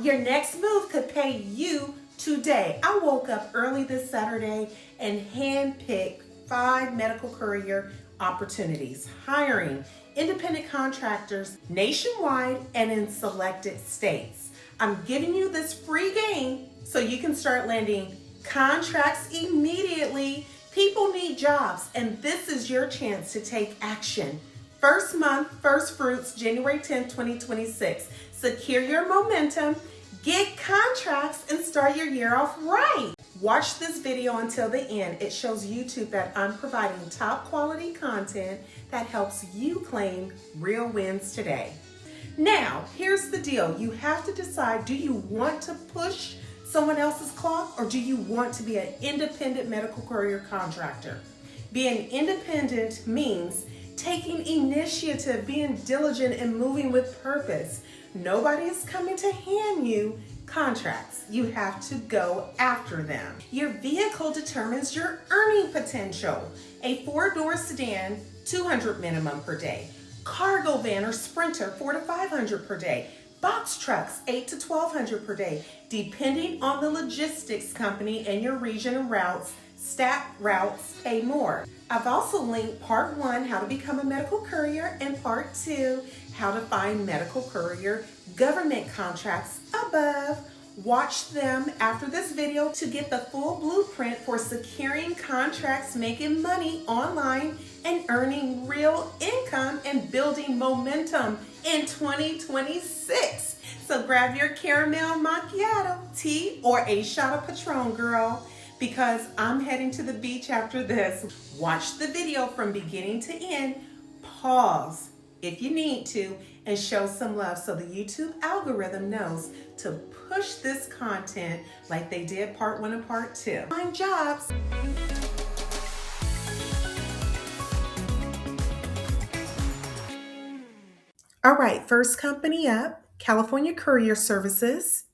Your next move could pay you today. I woke up early this Saturday and handpicked 5 medical courier opportunities, hiring independent contractors nationwide and in selected states. I'm giving you this free game so you can start landing contracts immediately. People need jobs, and this is your chance to take action. First month, first fruits, January 10th, 2026. Secure your momentum, get contracts, and start your year off right. Watch this video until the end. It shows YouTube that I'm providing top quality content that helps you claim real wins today. Now, here's the deal. You have to decide, do you want to push someone else's clock, or do you want to be an independent medical courier contractor? Being independent means taking initiative, being diligent, and moving with purpose. Nobody is coming to hand you contracts. You have to go after them. Your vehicle determines your earning potential. A 4-door sedan, $200 minimum per day. Cargo van or Sprinter, $400 to $500 per day. Box trucks, $800 to $1,200 per day. Depending on the logistics company and your region and routes, stack routes pay more. I've also linked part 1, how to become a medical courier, and part 2, how to find medical courier government contracts above. Watch them after this video to get the full blueprint for securing contracts, making money online, and earning real income and building momentum in 2026. So grab your caramel macchiato, tea, or a shot of Patron, girl, because I'm heading to the beach after this. Watch the video from beginning to end. Pause if you need to and show some love so the YouTube algorithm knows to push this content like they did part 1 and part 2. Find jobs. All right, first company up, California Courier Services.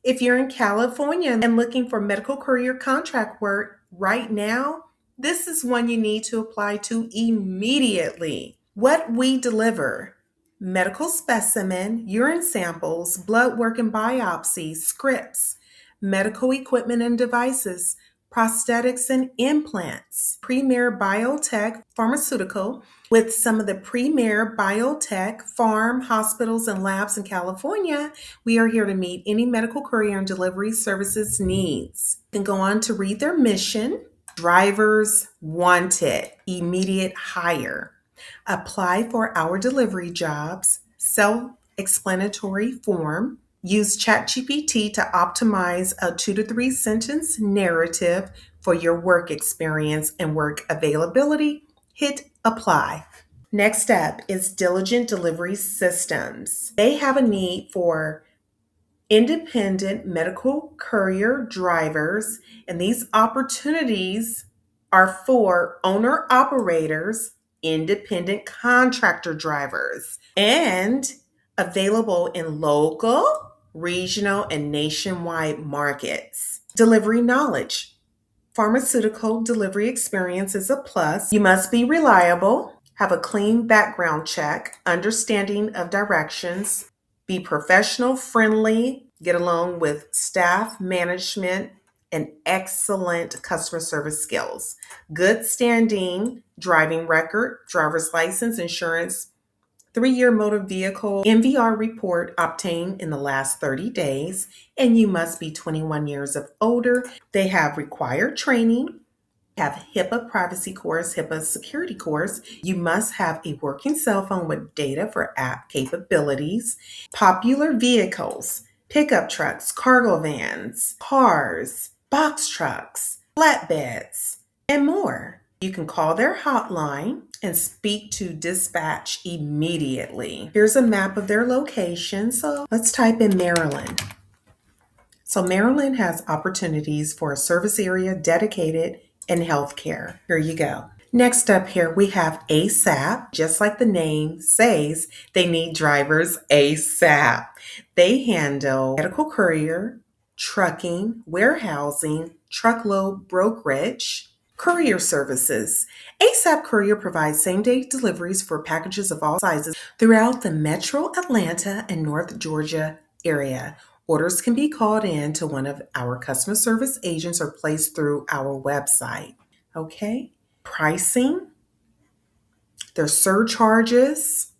If you're in California and looking for medical courier contract work right now, this is one you need to apply to immediately. What we deliver: medical specimen, urine samples, blood work and biopsies, scripts, medical equipment and devices, prosthetics and implants, premier biotech pharmaceutical with some of the premier biotech, farm, hospitals, and labs in California. We are here to meet any medical courier and delivery services needs. You can go on to read their mission. Drivers wanted, immediate hire. Apply for our delivery jobs, self-explanatory form. Use ChatGPT to optimize a 2 to 3 sentence narrative for your work experience and work availability. Hit apply. Next up is Diligent Delivery Systems. They have a need for independent medical courier drivers, and these opportunities are for owner-operators, independent contractor drivers, and available in local, regional, and nationwide markets. Delivery knowledge. Pharmaceutical delivery experience is a plus. You must be reliable, have a clean background check, understanding of directions, be professional, friendly, get along with staff, management, and excellent customer service skills. Good standing driving record, driver's license, insurance, 3-year motor vehicle MVR report obtained in the last 30 days, and you must be 21 years of older. They have required training, have HIPAA privacy course, HIPAA security course. You must have a working cell phone with data for app capabilities. Popular vehicles, pickup trucks, cargo vans, cars, box trucks, flatbeds, and more. You can call their hotline and speak to dispatch immediately. Here's a map of their location. So let's type in Maryland. So Maryland has opportunities for a service area dedicated in healthcare. Here you go. Next up here, we have ASAP. Just like the name says, they need drivers ASAP. They handle medical courier, trucking, warehousing, truckload brokerage, courier services. ASAP Courier provides same-day deliveries for packages of all sizes throughout the metro Atlanta and North Georgia area. Orders can be called in to one of our customer service agents or placed through our website. Okay. Pricing, there's surcharges.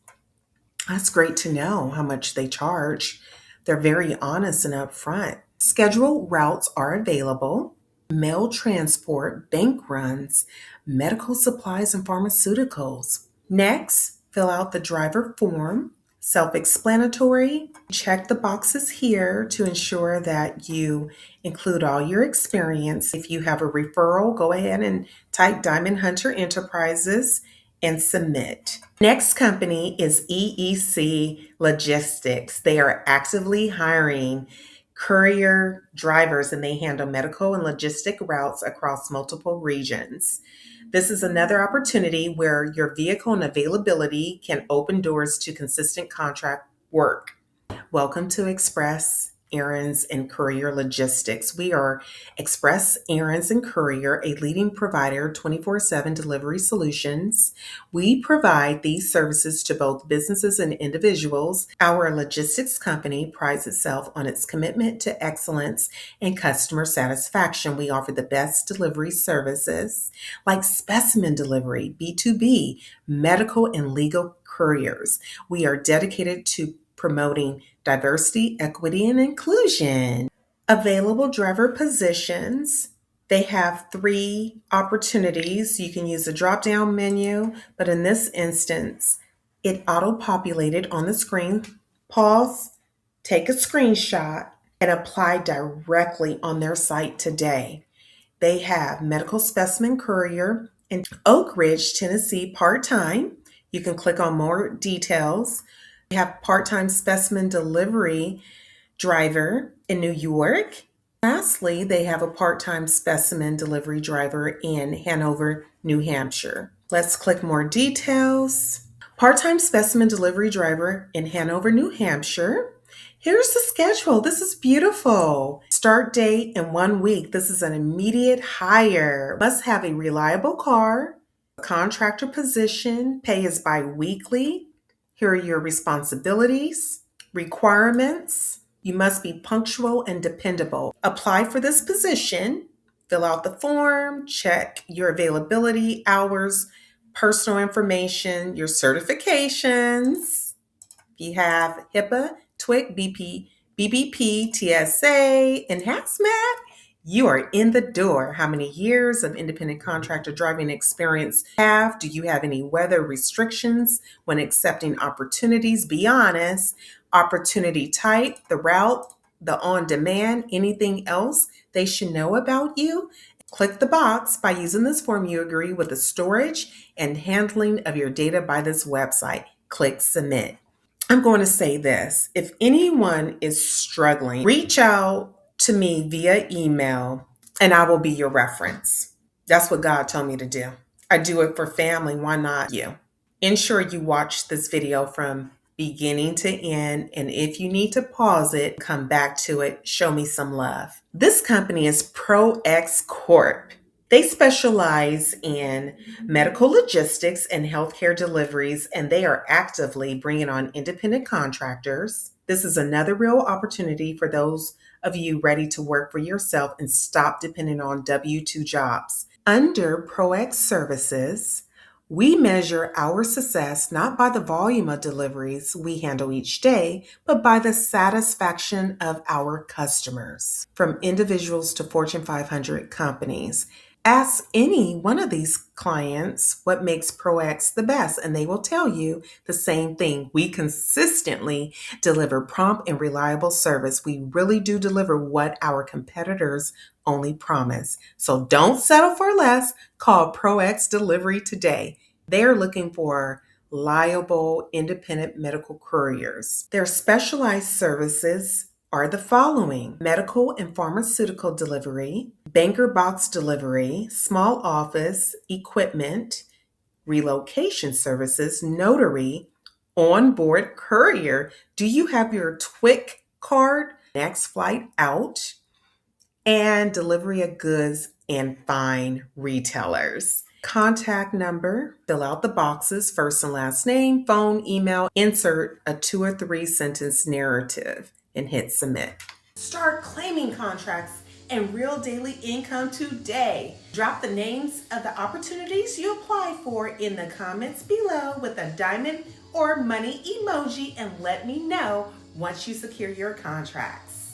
That's great to know how much they charge. They're very honest and upfront. Scheduled routes are available. Mail transport, bank runs, medical supplies, and pharmaceuticals. Next, fill out the driver form. Self-explanatory. Check the boxes here to ensure that you include all your experience. If you have a referral, go ahead and type Diamond Hunter Enterprises and submit. Next company is EEC Logistics. They are actively hiring courier drivers and they handle medical and logistic routes across multiple regions. This is another opportunity where your vehicle and availability can open doors to consistent contract work. Welcome to Express Errands and Courier Logistics. We are Express Errands and Courier, a leading provider 24/7 delivery solutions. We provide these services to both businesses and individuals. Our logistics company prides itself on its commitment to excellence and customer satisfaction. We offer the best delivery services like specimen delivery, B2B, medical and legal couriers. We are dedicated to promoting diversity, equity, and inclusion. Available driver positions. They have 3 opportunities. You can use the drop down menu, but in this instance, it auto populated on the screen. Pause, take a screenshot, and apply directly on their site today. They have medical specimen courier in Oak Ridge, Tennessee, part time. You can click on more details. They have part-time specimen delivery driver in New York. Lastly, they have a part-time specimen delivery driver in Hanover, New Hampshire. Let's click more details. Part-time specimen delivery driver in Hanover, New Hampshire. Here's the schedule. This is beautiful. Start date in 1 week. This is an immediate hire. Must have a reliable car. Contractor position. Pay is bi-weekly. Here are your responsibilities, requirements. You must be punctual and dependable. Apply for this position, fill out the form, check your availability, hours, personal information, your certifications. If you have HIPAA, TWIC, BBP, TSA, and HAZMAT, you are in the door. How many years of independent contractor driving experience have? Do you have any weather restrictions when accepting opportunities? Be honest. Opportunity type, the route, the on-demand, anything else they should know about you? Click the box. By using this form, you agree with the storage and handling of your data by this website. Click submit. I'm going to say this. If anyone is struggling, reach out to me via email and I will be your reference. That's what God told me to do. I do it for family. Why not you? Ensure you watch this video from beginning to end. And if you need to pause it, come back to it, show me some love. This company is ProX Corp. They specialize in medical logistics and healthcare deliveries, and they are actively bringing on independent contractors. This is another real opportunity for those of you ready to work for yourself and stop depending on W-2 jobs. Under ProX Services, we measure our success not by the volume of deliveries we handle each day, but by the satisfaction of our customers, from individuals to Fortune 500 companies. Ask any one of these clients what makes ProX the best, and they will tell you the same thing. We consistently deliver prompt and reliable service. We really do deliver what our competitors only promise. So don't settle for less. Call ProX Delivery today. They're looking for reliable, independent medical couriers. Their specialized services are the following: medical and pharmaceutical delivery, banker box delivery, small office, equipment, relocation services, notary, onboard courier. Do you have your TWIC card? Next flight out, and delivery of goods and fine retailers. Contact number, fill out the boxes, first and last name, phone, email, insert a 2 or 3 sentence narrative. and hit submit. Start claiming contracts and real daily income today. Drop the names of the opportunities you apply for in the comments below with a diamond or money emoji and let me know once you secure your contracts.